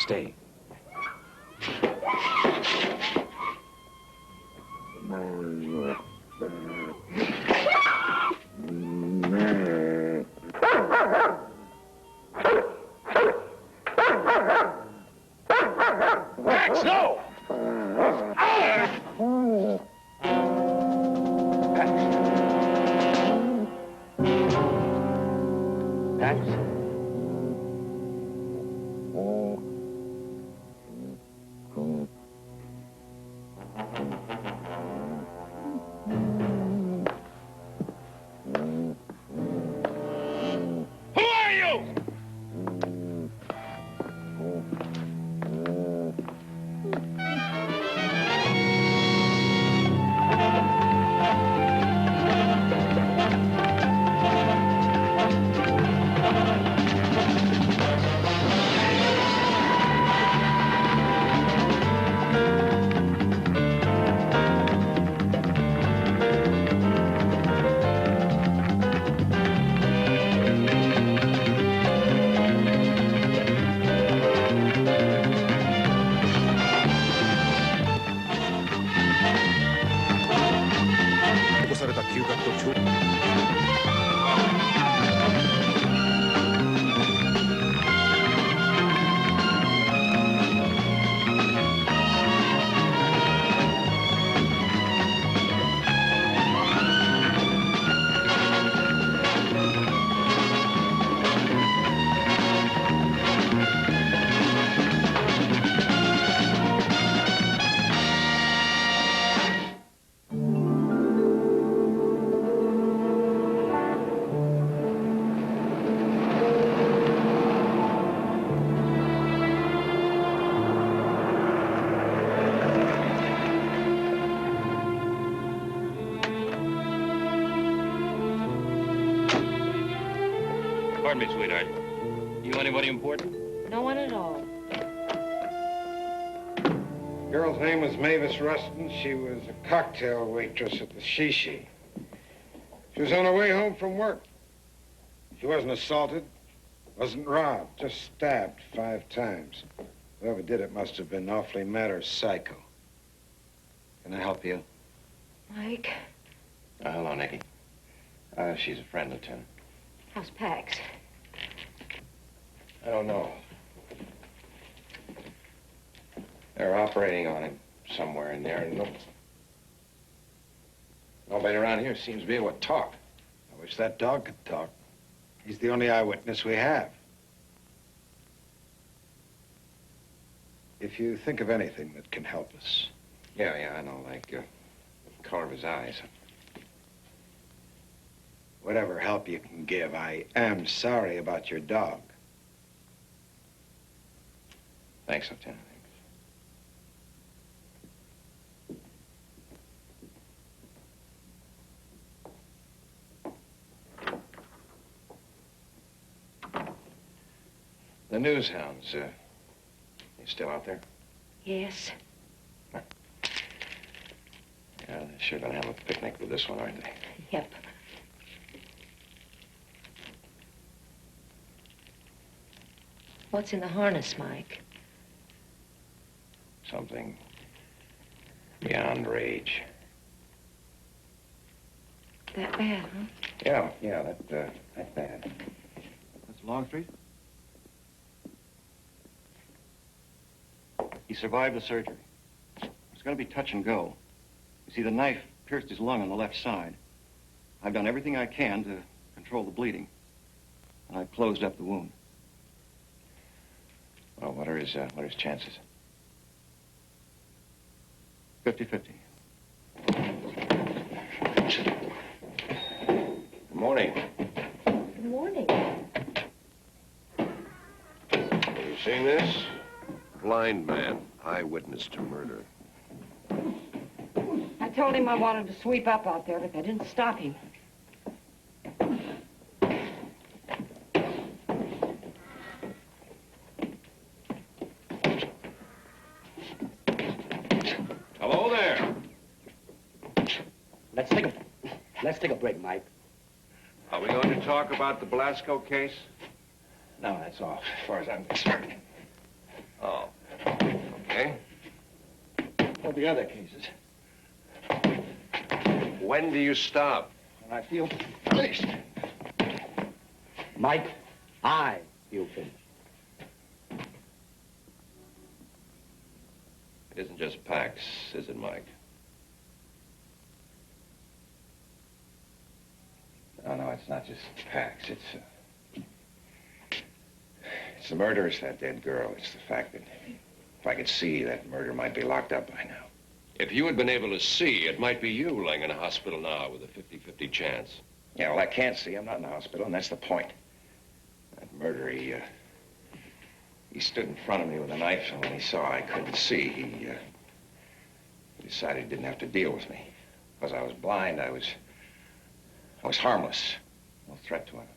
stay. Max, no! Pax? Who are you? Pardon me, sweetheart. You anybody important? No one at all. Girl's name was Mavis Rustin. She was a cocktail waitress at the Shishi. She was on her way home from work. She wasn't assaulted, wasn't robbed, just stabbed 5 times. Whoever did it must have been awfully mad or psycho. Can I help you? Mike, Hello, Nicky. She's a friend, Lieutenant. how's Pax? I don't know. They're operating on him somewhere in there. Nobody around here seems to be able to talk. I wish that dog could talk. He's the only eyewitness we have. If you think of anything that can help us. Yeah, I know, like the color of his eyes. Whatever help you can give, I am sorry about your dog. Thanks, Lieutenant. The news hounds, you still out there? Yes. Yeah, they're sure gonna have a picnic with this one, aren't they? Yep. What's in the harness, Mike? Something beyond rage. That bad, huh? Yeah, that's bad. Mr. Longstreet? He survived the surgery. It's going to be touch and go. You see, the knife pierced his lung on the left side. I've done everything I can to control the bleeding. And I've closed up the wound. Well, what are his chances? 50-50. Good morning. Good morning. Have you seen this? Blind man, eyewitness to murder. I told him I wanted to sweep up out there, but they didn't stop him. Hello there. Let's take a break, Mike. Are we going to talk about the Blasco case? No, that's all, as far as I'm concerned. Oh. Okay. What the other cases? When do you stop? When I feel finished. Mike, I feel finished. It isn't just Pax, is it, Mike? No, it's not just Pax. It's the murder. It's that dead girl. It's the fact that if I could see, that murder might be locked up by now. If you had been able to see, it might be you laying in a hospital now with a 50-50 chance. Yeah, well, I can't see. I'm not in the hospital, and that's the point. That murderer, he stood in front of me with a knife, and when he saw I couldn't see, he decided he didn't have to deal with me. Because I was blind, I was harmless. No threat to him.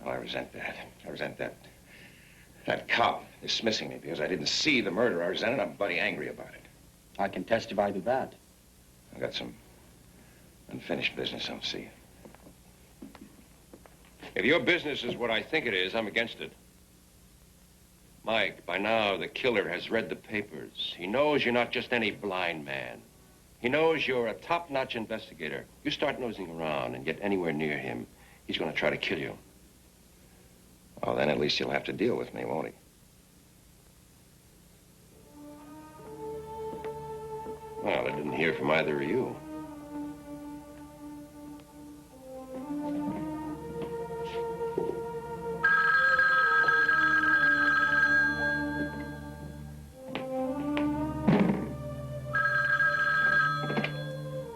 Well, I resent that. I resent that cop dismissing me because I didn't see the murder. I resent it. I'm bloody angry about it. I can testify to that. I've got some unfinished business I'll see. If your business is what I think it is, I'm against it. Mike, by now, the killer has read the papers. He knows you're not just any blind man. He knows you're a top-notch investigator. You start nosing around and get anywhere near him, he's going to try to kill you. Well, then at least you'll have to deal with me, won't he? Well, I didn't hear from either of you.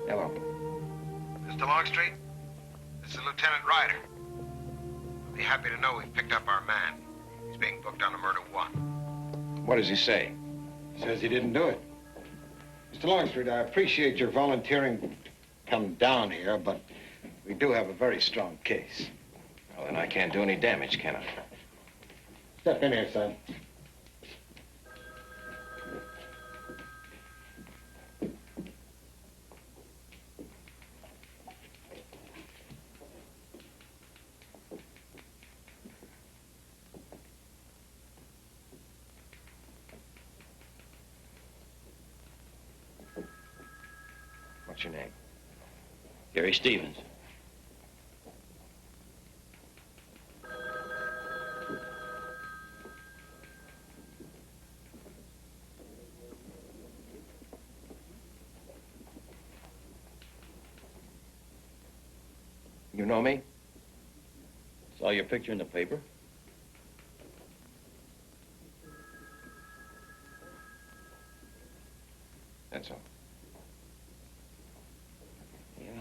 Hello. Mr. Longstreet, this is Lieutenant Ryder. I'll be happy to know we've picked up our man. He's being booked on a murder one. What does he say? Says he didn't do it. Mr. Longstreet, I appreciate your volunteering to come down here, but we do have a very strong case. Well, then I can't do any damage, can I? Step in here, son. What's your name? Gary Stevens. You know me? Saw your picture in the paper. That's all.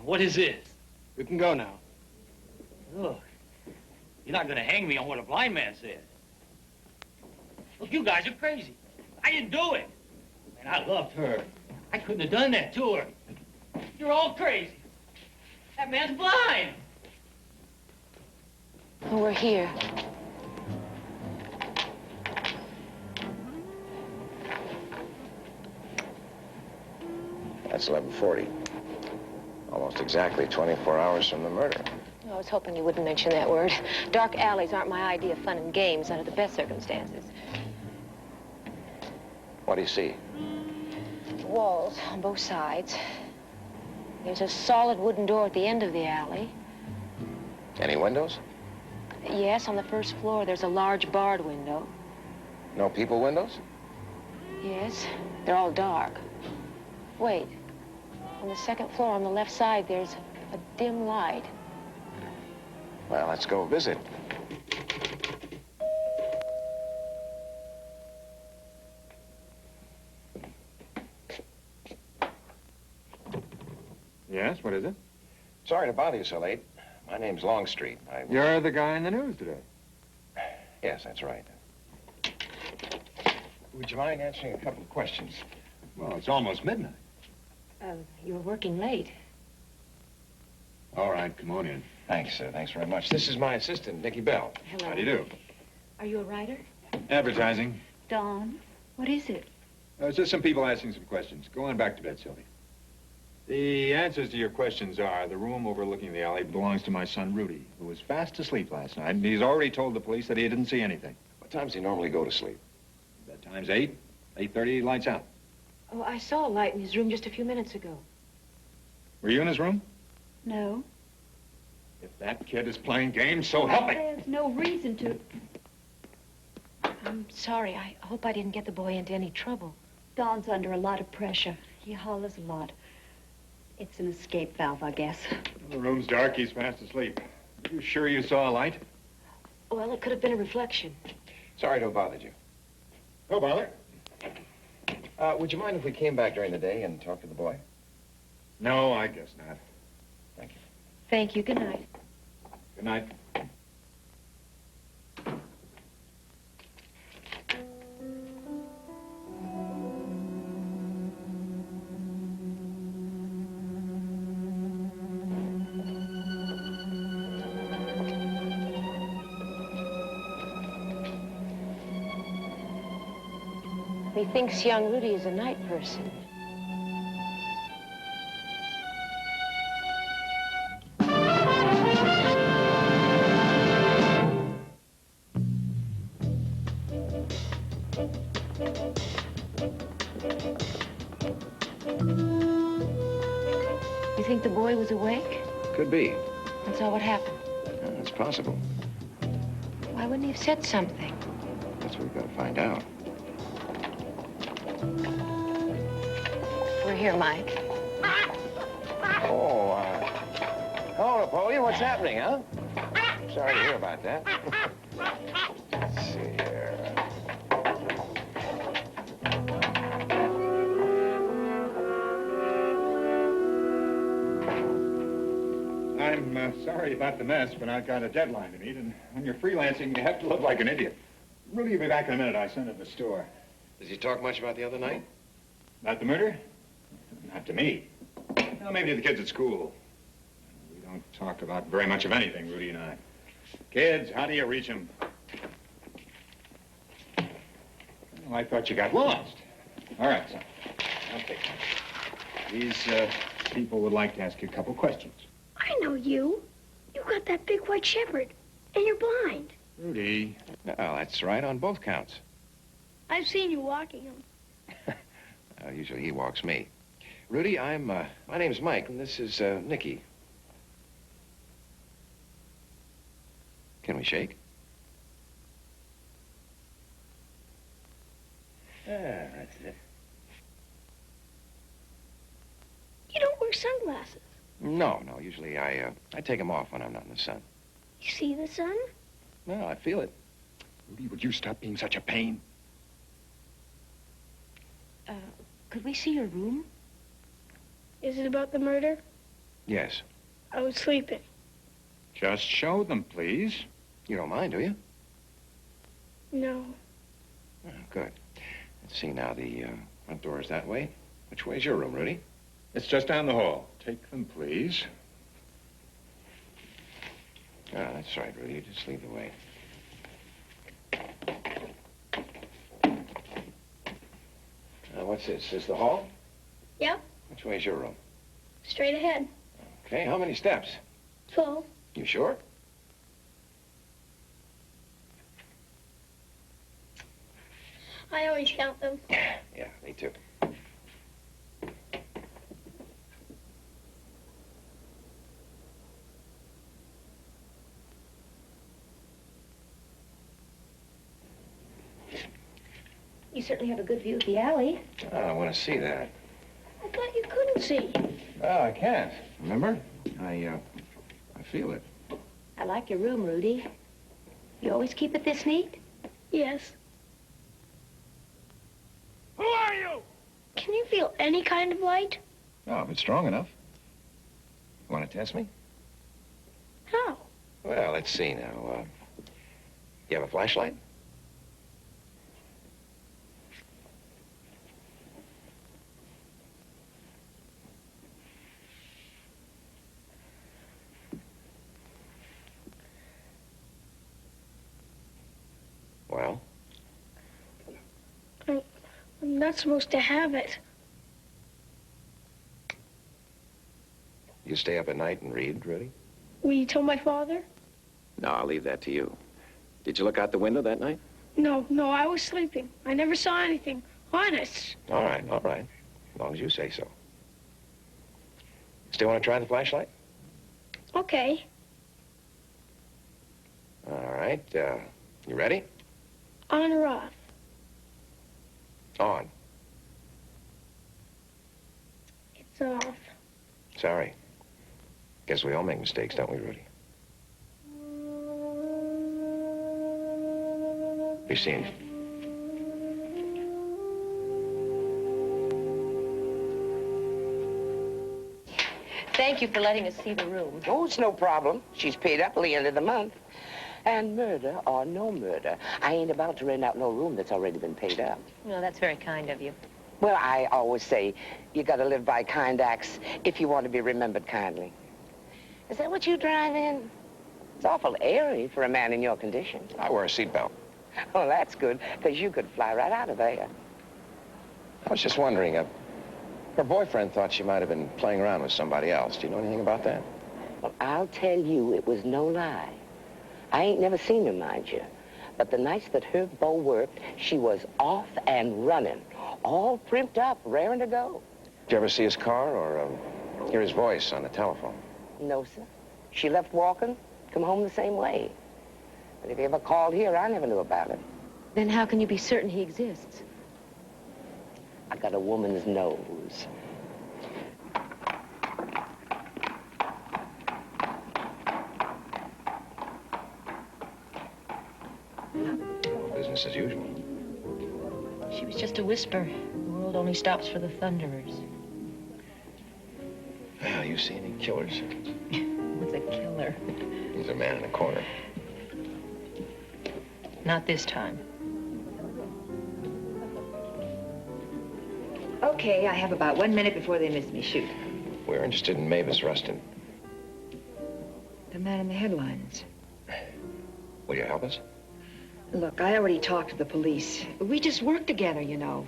What is this? You can go now. Look, you're not gonna hang me on what a blind man said. Look, you guys are crazy. I didn't do it. And I loved her. I couldn't have done that to her. You're all crazy. That man's blind. Oh, we're here. That's 11:40. Almost exactly 24 hours from the murder. I was hoping you wouldn't mention that word. Dark alleys aren't my idea of fun and games under the best circumstances. What do you see? Walls on both sides. There's a solid wooden door at the end of the alley. Any windows? Yes, on the first floor, there's a large barred window. No people windows? Yes, they're all dark. Wait. On the second floor, on the left side, there's a dim light. Well, let's go visit. Yes, what is it? Sorry to bother you so late. My name's Longstreet. You're the guy in the news today. Yes, that's right. Would you mind answering a couple of questions? Well, it's almost midnight. You're working late. All right, come on in. Thanks, thanks very much. This is my assistant, Nicky Bell. Hello. How do you do? Are you a writer? Advertising. Dawn. What is it? It's just some people asking some questions. Go on back to bed, Sylvie. The answers to your questions are, the room overlooking the alley belongs to my son, Rudy, who was fast asleep last night, and he's already told the police that he didn't see anything. What times do you normally go to sleep? Time's 8. 8:30, lights out. Oh, I saw a light in his room just a few minutes ago. Were you in his room? No. If that kid is playing games, so help me. There's no reason to. I'm sorry. I hope I didn't get the boy into any trouble. Don's under a lot of pressure. He hollers a lot. It's an escape valve, I guess. The room's dark. He's fast asleep. Are you sure you saw a light? Well, it could have been a reflection. Sorry to have bothered you. No bother. Would you mind if we came back during the day and talked to the boy? No, I guess not. Thank you. Thank you. Good night. Good night. He thinks young Rudy is a night person. You think the boy was awake Could be. and saw what happened? It's possible. Why wouldn't he have said something? That's what we've got to find out. We're here, Mike. Oh, hello, Napoleon. What's happening, huh? Sorry to hear about that. Let's see here. I'm sorry about the mess, but I've got a deadline to meet, and when you're freelancing, you have to look like an idiot. Rudy will be back in a minute. I sent him to the store. Does he talk much about the other night? About the murder? Not to me. Well, maybe to the kids at school. We don't talk about very much of anything, Rudy and I. Kids, how do you reach them? Well, I thought you got lost. All right, son. Okay. These people would like to ask you a couple questions. I know you. You got that big white shepherd, and you're blind. Rudy. No, that's right on both counts. I've seen you walking him. Usually he walks me. Rudy, my name's Mike, and this is, Nicky. Can we shake? That's it. You don't wear sunglasses. No, usually I take them off when I'm not in the sun. You see the sun? No, I feel it. Rudy, would you stop being such a pain? Could we see your room? Is it about the murder? Yes. I was sleeping. Just show them, please. You don't mind, do you? No. Oh, good. Let's see now, the front door is that way. Which way's your room, Rudy? It's just down the hall. Take them, please. Oh, that's right, Rudy. You just lead the way. What's this? Is this the hall? Yep. Which way's your room? Straight ahead. Okay, how many steps? 12. You sure? I always count them. Yeah, me too. You certainly have a good view of the alley. Oh, I want to see that. I thought you couldn't see. Oh, I can't. Remember? I feel it. I like your room, Rudy. You always keep it this neat? Yes. Who are you? Can you feel any kind of light? Oh, if it's strong enough. You want to test me? How? Well, let's see now. You have a flashlight? Well? I'm not supposed to have it. You stay up at night and read, Rudy? Will you tell my father? No, I'll leave that to you. Did you look out the window that night? No, I was sleeping. I never saw anything. Honest. All right, all right. As long as you say so. Still want to try the flashlight? Okay. All right, you ready? On or off? On. It's off. Sorry. Guess we all make mistakes, don't we, Rudy? Be seeing you. Thank you for letting us see the room. Oh, it's no problem. She's paid up till the end of the month. And murder or no murder, I ain't about to rent out no room that's already been paid up. Well, that's very kind of you. Well, I always say you gotta live by kind acts if you want to be remembered kindly. Is that what you drive in? It's awful airy for a man in your condition. I wear a seatbelt. Well, that's good, because you could fly right out of there. I was just wondering, her boyfriend thought she might have been playing around with somebody else. Do you know anything about that? Well, I'll tell you, it was no lie. I ain't never seen her, mind you. But the nights that her beau worked, she was off and running. All primped up, raring to go. Did you ever see his car or hear his voice on the telephone? No, sir. She left walking, come home the same way. But if he ever called here, I never knew about it. Then how can you be certain he exists? I got a woman's nose. Business as usual. She was just a whisper. The world only stops for the thunderers. Well, you see any killers? What's a killer? He's a man in a corner. Not this time. Okay, I have about 1 minute before they miss me. Shoot. We're interested in Mavis Rustin. The man in the headlines. Will you help us? Look, I already talked to the police. We just worked together, you know.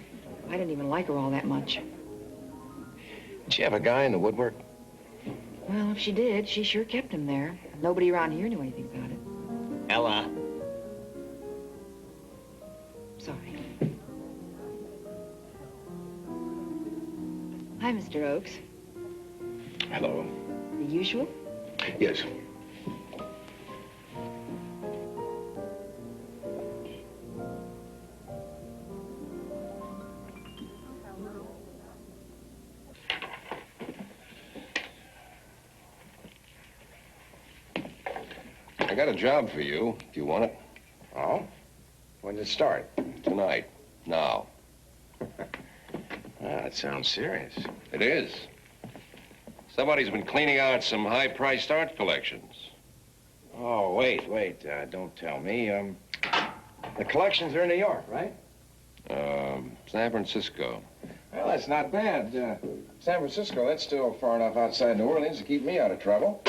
I didn't even like her all that much. Did she have a guy in the woodwork? Well, if she did, she sure kept him there. Nobody around here knew anything about it. Ella. Sorry. Hi, Mr. Oakes. Hello. The usual? Yes. I got a job for you, if you want it. Oh? When did it start? Tonight. Now. That sounds serious. It is. Somebody's been cleaning out some high-priced art collections. Oh, wait. Don't tell me. The collections are in New York, right? San Francisco. Well, that's not bad. San Francisco, that's still far enough outside New Orleans to keep me out of trouble.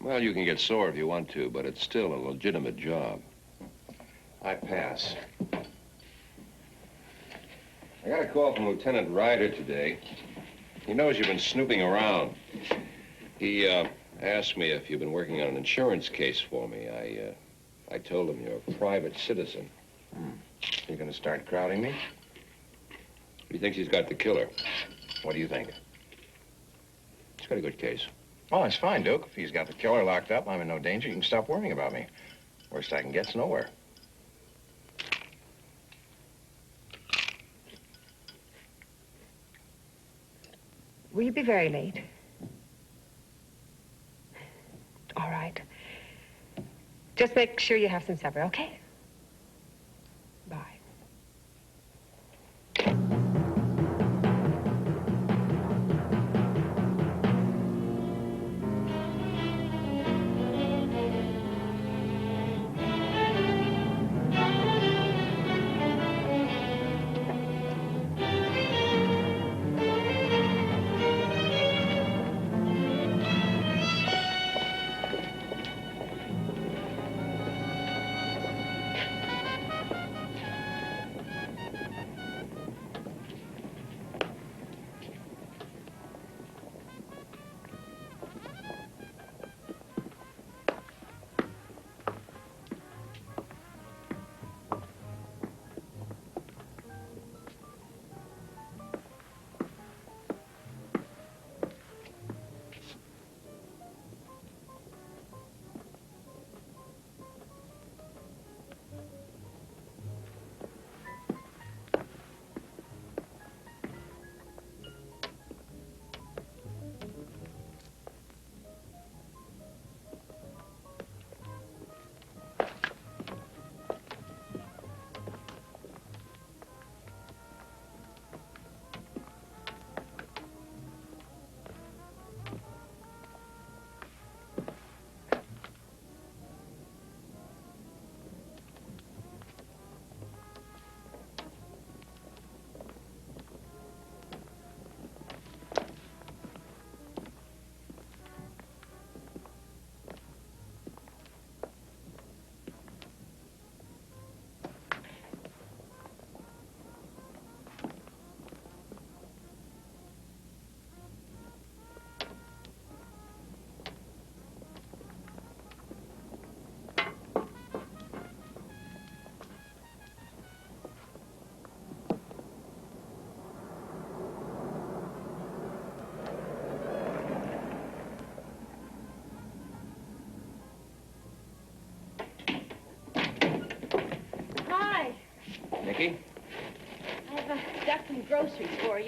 Well, you can get sore if you want to, but it's still a legitimate job. I pass. I got a call from Lieutenant Ryder today. He knows you've been snooping around. He asked me if you've been working on an insurance case for me. I told him you're a private citizen. You gonna start crowding me? He thinks he's got the killer. What do you think? He's got a good case. Oh, that's fine, Duke. If he's got the killer locked up, I'm in no danger. You can stop worrying about me. Worst I can get's nowhere. Will you be very late? All right. Just make sure you have some supper, okay? Bye. Nicky? I've got some groceries for you.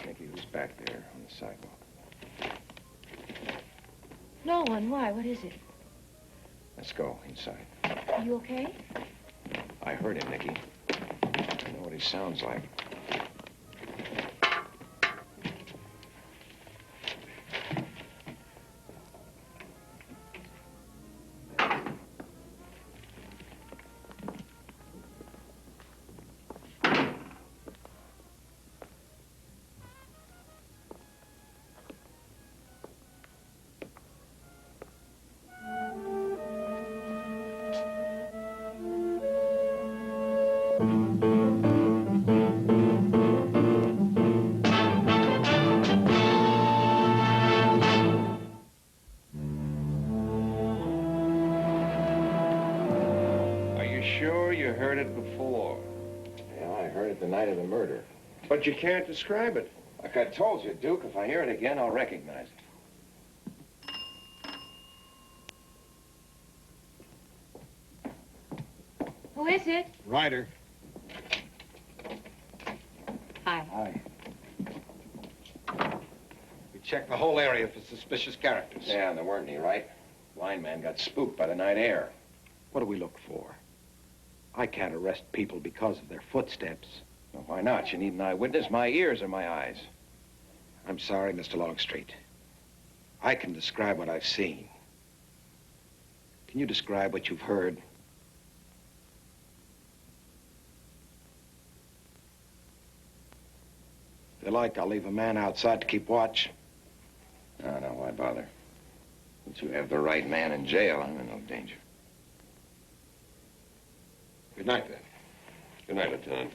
Nicky, who's back there on the sidewalk? No one. Why? What is it? Let's go inside. Are you okay? I heard him, Nicky. I know what he sounds like. Are you sure you heard it before? Yeah, I heard it the night of the murder. But you can't describe it. Like I told you, Duke, if I hear it again, I'll recognize it. Who is it? Ryder. Hi. Hi. We checked the whole area for suspicious characters. Yeah, and there weren't any, right? Blind man got spooked by the night air. What do we look for? I can't arrest people because of their footsteps. Well, why not? You need an eyewitness. My ears are my eyes. I'm sorry, Mr. Longstreet. I can describe what I've seen. Can you describe what you've heard? If you like, I'll leave a man outside to keep watch. No, why bother? Since you have the right man in jail, I'm in no danger. Good night, then. Good night, Lieutenant.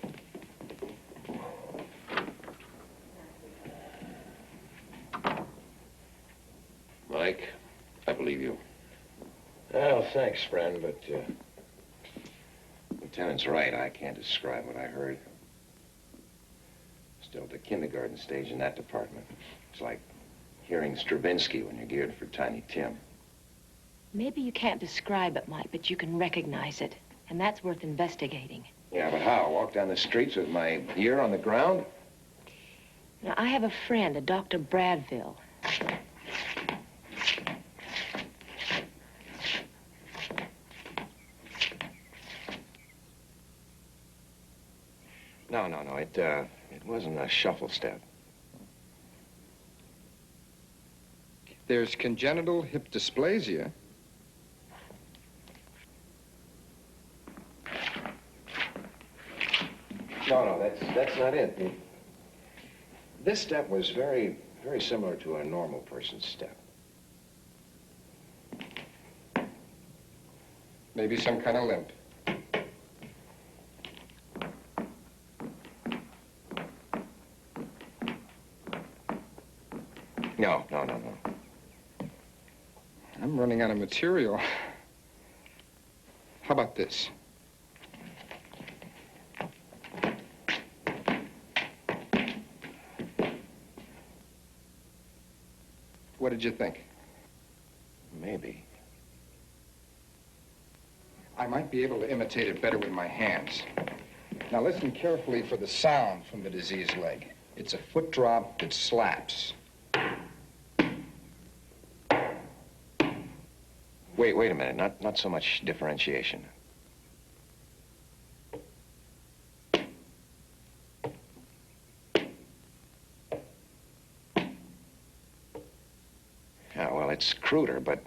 Mike, I believe you. Well, thanks, friend, but, Lieutenant's right. I can't describe what I heard. Still at the kindergarten stage in that department. It's like hearing Stravinsky when you're geared for Tiny Tim. Maybe you can't describe it, Mike, but you can recognize it. And that's worth investigating. Yeah, but how? Walk down the streets with my ear on the ground? Now, I have a friend, a Dr. Bradville. No. It wasn't a shuffle step. There's congenital hip dysplasia. No, that's not it. This step was very similar to a normal person's step. Maybe some kind of limp. No. I'm running out of material. How about this? What did you think? Maybe. I might be able to imitate it better with my hands. Now listen carefully for the sound from the diseased leg. It's a foot drop that slaps. Wait a minute. Not so much differentiation. Yeah, well, it's cruder, but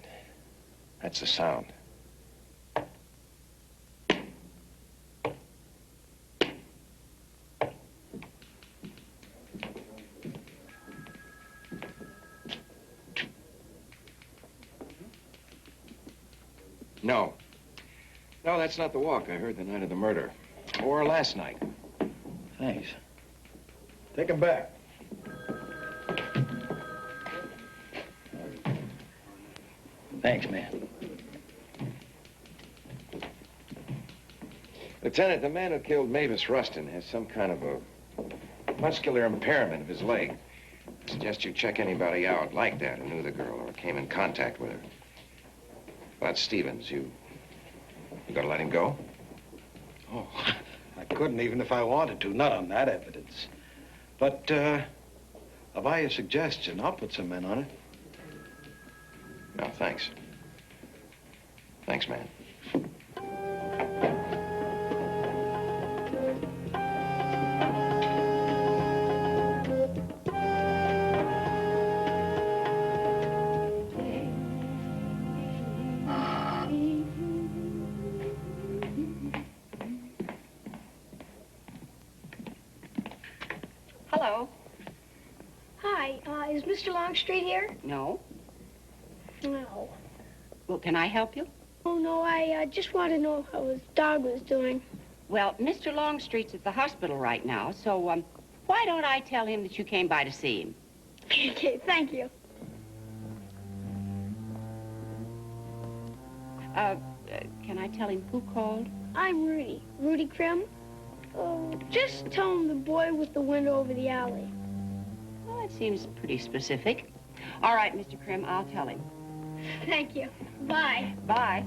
that's the sound. No, that's not the walk I heard the night of the murder. Or last night. Thanks. Take him back. Thanks, man. Lieutenant, the man who killed Mavis Rustin has some kind of a muscular impairment of his leg. I suggest you check anybody out like that who knew the girl or came in contact with her. About Stevens, you gotta let him go? Oh, I couldn't even if I wanted to, not on that evidence. But, I'll buy you a suggestion. I'll put some men on it. No, thanks. Thanks, man. Hello. Hi, is Mr. Longstreet here? No? No. Well, can I help you? Oh, no, I just want to know how his dog was doing. Well, Mr. Longstreet's at the hospital right now, so, why don't I tell him that you came by to see him? Okay, thank you. Can I tell him who called? I'm Rudy. Rudy Krim. Oh, just tell him the boy with the window over the alley. Well, that seems pretty specific. All right, Mr. Krim, I'll tell him. Thank you. Bye. Bye.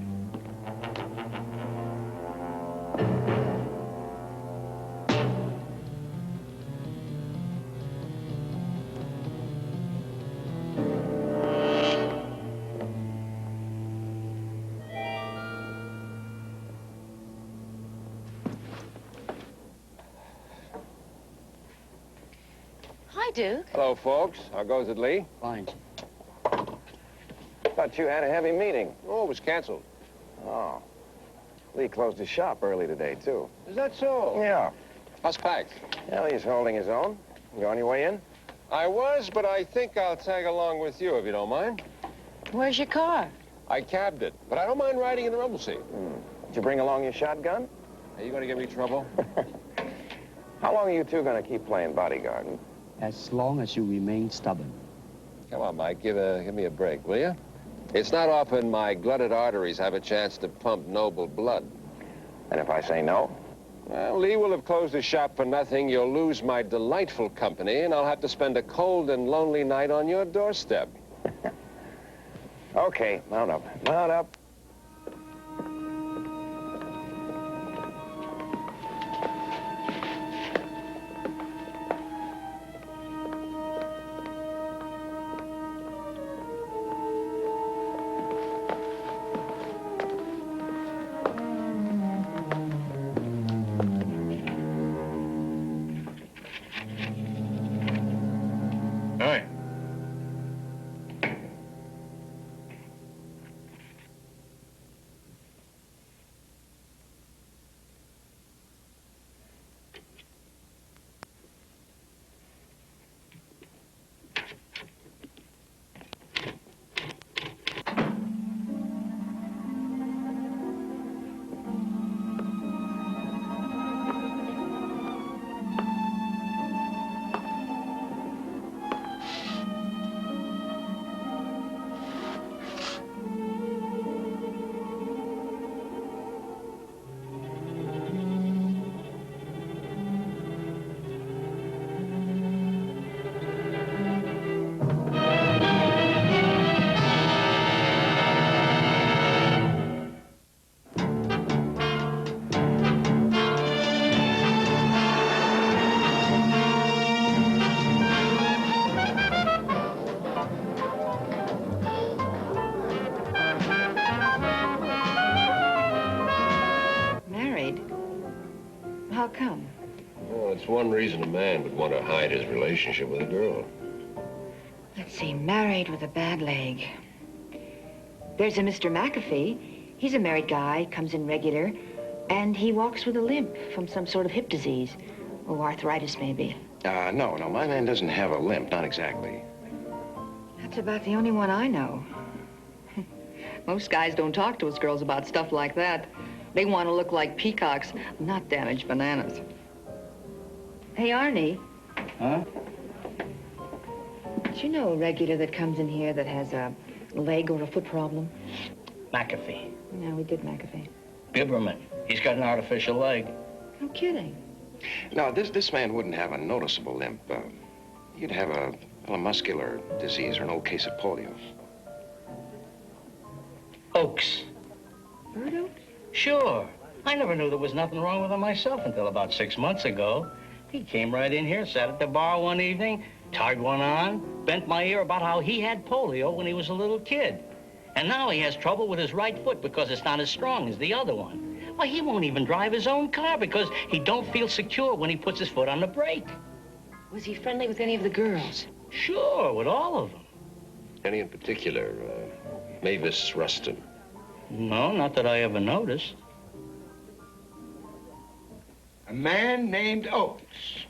Hi, Duke. Hello, folks. How goes it, Lee? Fine. Thought you had a heavy meeting. Oh, it was canceled. Oh. Lee closed his shop early today, too. Is that so? Yeah. How's packed? Well, he's holding his own. You on your way in? I was, but I think I'll tag along with you, if you don't mind. Where's your car? I cabbed it, but I don't mind riding in the rumble seat. Did you bring along your shotgun? Are you going to give me trouble? How long are you two going to keep playing bodyguard? As long as you remain stubborn. Come on, Mike, give me a break, will you? It's not often my glutted arteries have a chance to pump noble blood. And if I say no? Well, Lee will have closed his shop for nothing. You'll lose my delightful company, and I'll have to spend a cold and lonely night on your doorstep. Okay, mount up. Mount up. Hi. Married? How come? Well, it's one reason a man would want to hide his relationship with a girl. Let's see, married with a bad leg. There's a Mr. McAfee. He's a married guy, comes in regular, and he walks with a limp from some sort of hip disease. Or arthritis, maybe. No, my man doesn't have a limp, not exactly. That's about the only one I know. Most guys don't talk to us girls about stuff like that. They want to look like peacocks, not damaged bananas. Hey, Arnie. Huh? Do you know a regular that comes in here that has a leg or a foot problem? McAfee. No, we did McAfee. Biberman. He's got an artificial leg. No kidding. No, this man wouldn't have a noticeable limp. He'd have a muscular disease or an old case of polio. Oaks. Bird Oaks? Sure. I never knew there was nothing wrong with him myself until about 6 months ago. He came right in here, sat at the bar one evening, tied one on, bent my ear about how he had polio when he was a little kid. And now he has trouble with his right foot because it's not as strong as the other one. Why, he won't even drive his own car because he don't feel secure when he puts his foot on the brake. Was he friendly with any of the girls? Sure, with all of them. Any in particular? Mavis Rustin? No, not that I ever noticed. A man named Oates,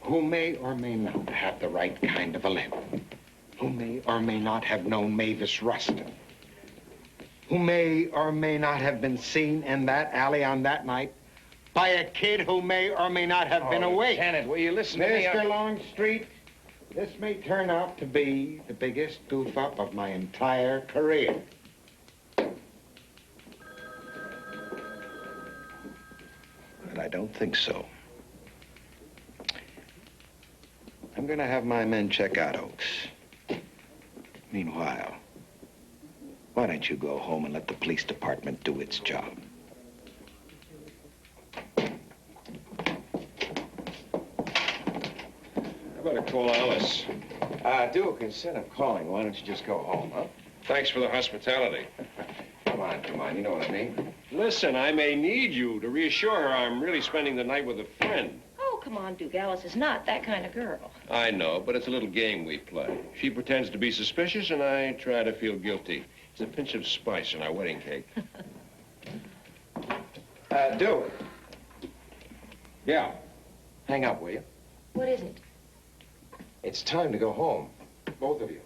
who may or may not have the right kind of a limp, who may or may not have known Mavis Rustin, who may or may not have been seen in that alley on that night by a kid who may or may not have been awake. Lieutenant, will you listen to me? Mr. Longstreet, this may turn out to be the biggest goof-up of my entire career. But I don't think so. I'm gonna have my men check out Oates. Meanwhile, why don't you go home and let the police department do its job? I better call Alice. Duke, instead of calling, why don't you just go home, huh? Thanks for the hospitality. Come on, you know what I mean. Listen, I may need you to reassure her I'm really spending the night with a friend. Oh, come on, Duke. Alice is not that kind of girl. I know, but it's a little game we play. She pretends to be suspicious, and I try to feel guilty. It's a pinch of spice in our wedding cake. Duke. Yeah. Hang up, will you? What is it? It's time to go home. Both of you.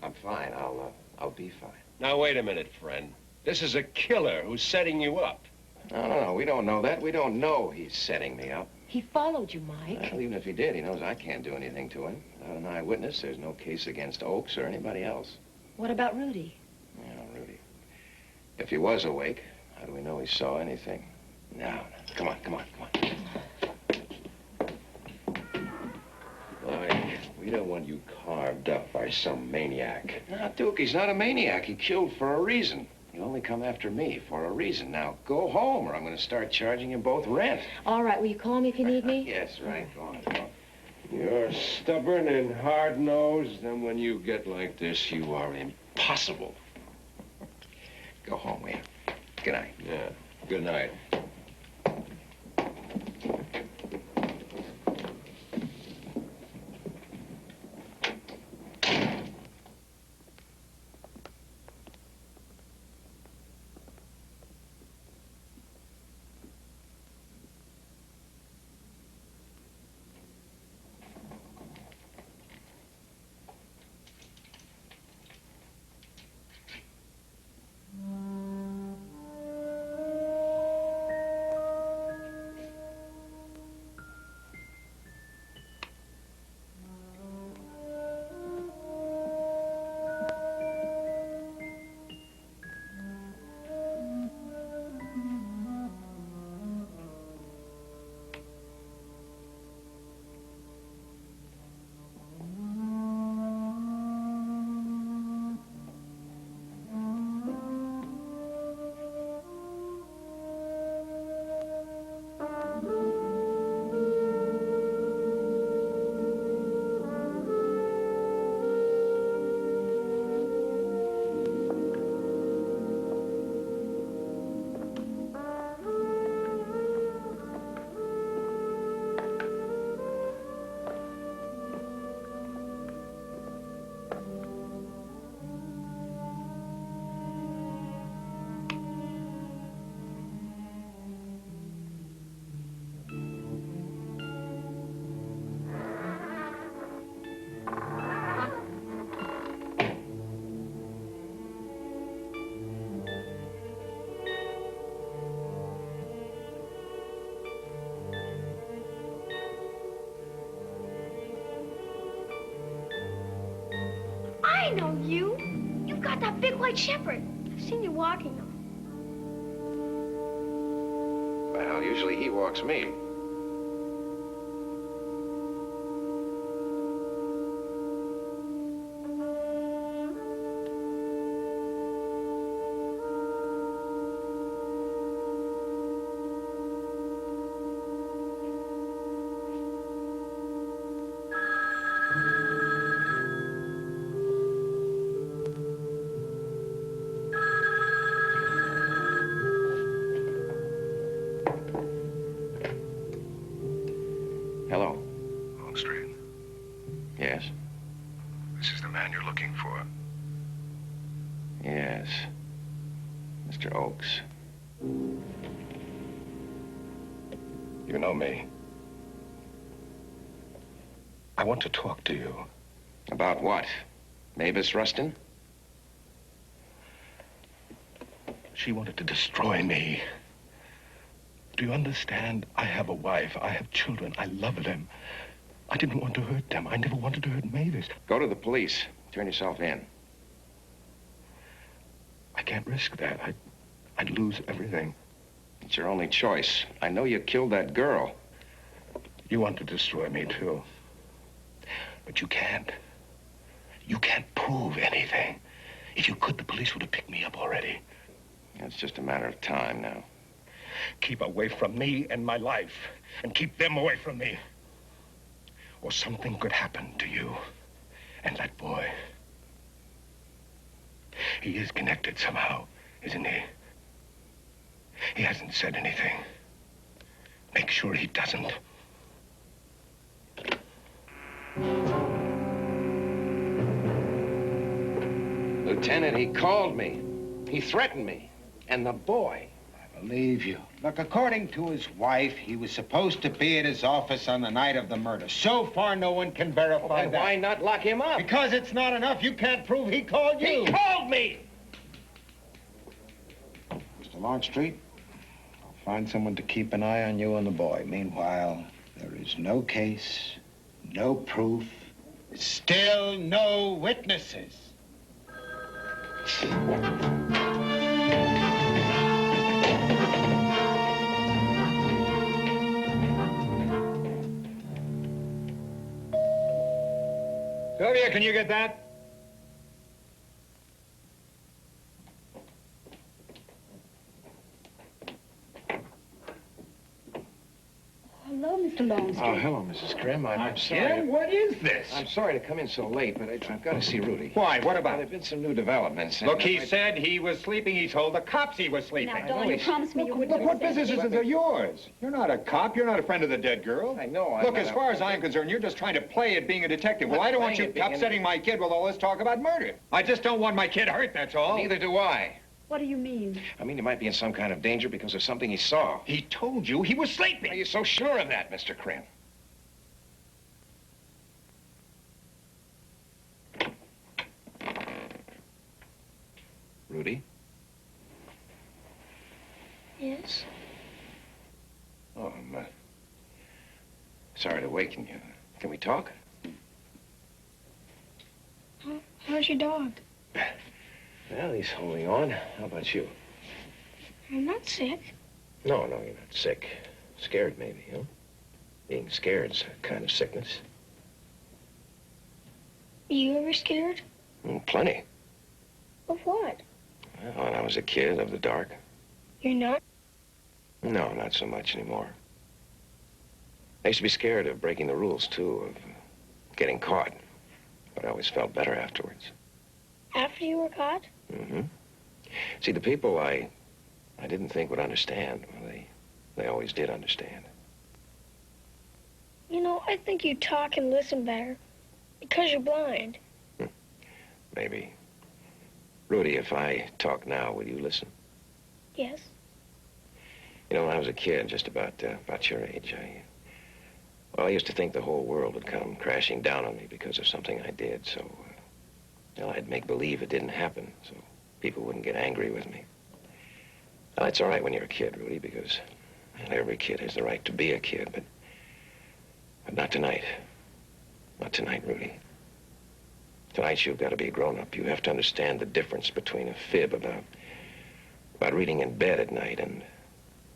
I'm fine. I'll be fine. Now, wait a minute, friend. This is a killer who's setting you up. No, we don't know that. We don't know he's setting me up. He followed you, Mike. Well, even if he did, he knows I can't do anything to him. Without an eyewitness, there's no case against Oakes or anybody else. What about Rudy? Yeah, Rudy. If he was awake, how do we know he saw anything? No. Come on. Mike, we don't want you carved up by some maniac. No, Duke, he's not a maniac. He killed for a reason. You only come after me for a reason. Now, go home, or I'm going to start charging you both rent. All right, will you call me if you need me? Yes, right. Go on. You're stubborn and hard-nosed, and when you get like this, you are impossible. Go home, will you? Good night. Yeah, good night. I know you. You've got that big white shepherd. I've seen you walking him. Well, usually he walks me. This is the man you're looking for. Yes. Mr. Oakes. You know me. I want to talk to you. About what? Mavis Rustin? She wanted to destroy me. Do you understand? I have a wife. I have children. I love them. I didn't want to hurt them. I never wanted to hurt Mavis. Go to the police. Turn yourself in. I can't risk that. I'd lose everything. It's your only choice. I know you killed that girl. You want to destroy me, too. But you can't. You can't prove anything. If you could, the police would have picked me up already. It's just a matter of time now. Keep away from me and my life, and keep them away from me. Or something could happen to you and that boy. He is connected somehow, isn't he? He hasn't said anything. Make sure he doesn't. Lieutenant, he called me. He threatened me. And the boy. I believe you. Look, according to his wife, he was supposed to be at his office on the night of the murder. So far, no one can verify that. Why not lock him up? Because it's not enough. You can't prove he called you. He called me! Mr. Longstreet, I'll find someone to keep an eye on you and the boy. Meanwhile, there is no case, no proof, still no witnesses. Sylvia, can you get that? Hello, Mr. Longstreet. Oh, hello, Mrs. Grimm. I'm sorry. Jim, what is this? I'm sorry to come in so late, but I've got to see Rudy. Why? What Well, about there it? have been some new developments. Look, he said he was sleeping. He told the cops he was sleeping. Now, darling, you promised me you wouldn't. Look, what have said business is it yours? You're not a cop. You're not a friend of the dead girl. I know. Look, as far as I'm concerned, you're just trying to play at being a detective. Well, I don't want you upsetting my kid with all this talk about murder. I just don't want my kid hurt, that's all. Neither do I. What do you mean? I mean, he might be in some kind of danger because of something he saw. He told you he was sleeping. Are you so sure of that, Mr. Krim? Rudy? Yes? Oh, I'm sorry to waken you. Can we talk? How's your dog? Well, he's holding on. How about you? I'm not sick. No, you're not sick. Scared, maybe, huh? Being scared's a kind of sickness. Are you ever scared? Plenty. Of what? Well, when I was a kid, of the dark. You're not? No, not so much anymore. I used to be scared of breaking the rules, too, of getting caught. But I always felt better afterwards. After you were caught? Mm-hmm. See, the people I didn't think would understand, well, they always did understand. You know, I think you talk and listen better. Because you're blind. Maybe. Rudy, if I talk now, will you listen? Yes. You know, when I was a kid, just about your age, I used to think the whole world would come crashing down on me because of something I did, so, I'd make believe it didn't happen, so people wouldn't get angry with me. Now, that's all right when you're a kid, Rudy, because every kid has the right to be a kid, but not tonight. Not tonight, Rudy. Tonight, you've got to be a grown-up. You have to understand the difference between a fib about reading in bed at night and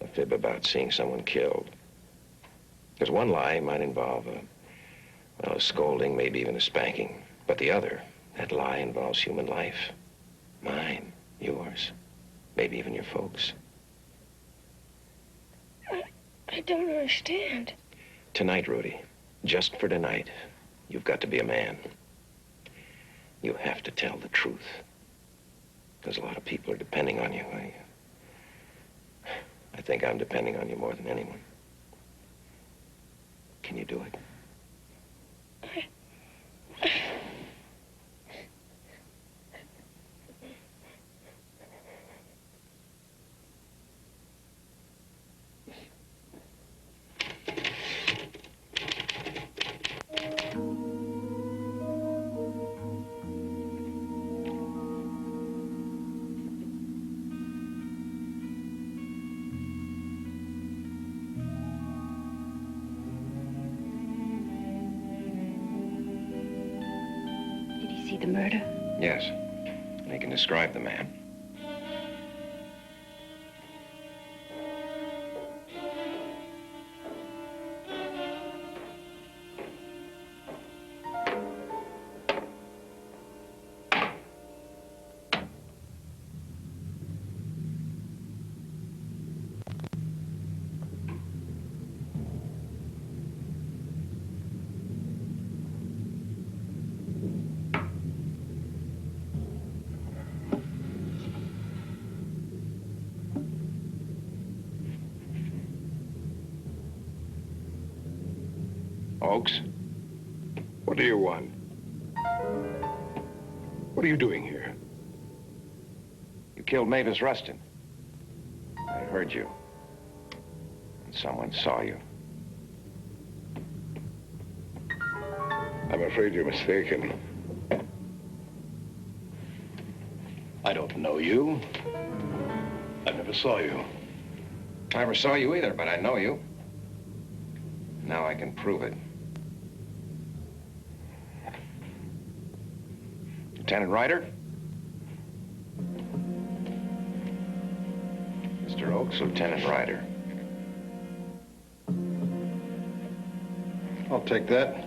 a fib about seeing someone killed. Because one lie might involve a scolding, maybe even a spanking. But the other, that lie involves human life. Mine, yours, maybe even your folks. I don't understand. Tonight, Rudy, just for tonight, you've got to be a man. You have to tell the truth. Because a lot of people are depending on you. I think I'm depending on you more than anyone. Can you do it? he the murder? Yes. And he can describe the man. Oakes, what do you want? What are you doing here? You killed Mavis Rustin. I heard you. And someone saw you. I'm afraid you're mistaken. I don't know you. I never saw you. I never saw you either, but I know you. Now I can prove it. Lieutenant Ryder? Mr. Oakes, Lieutenant Ryder. I'll take that.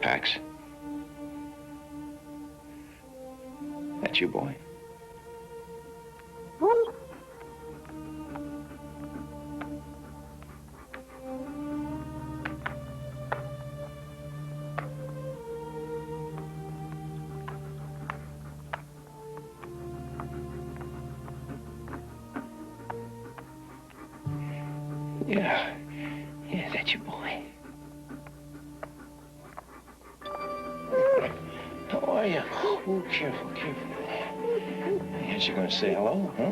Pax. That you, boy? Yeah. Yeah, that's your boy. How are you? Oh, careful, careful. I guess you're gonna say hello, huh?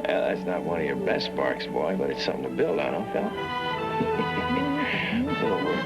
Well, that's not one of your best barks, boy, but it's something to build on, huh, fella? A little work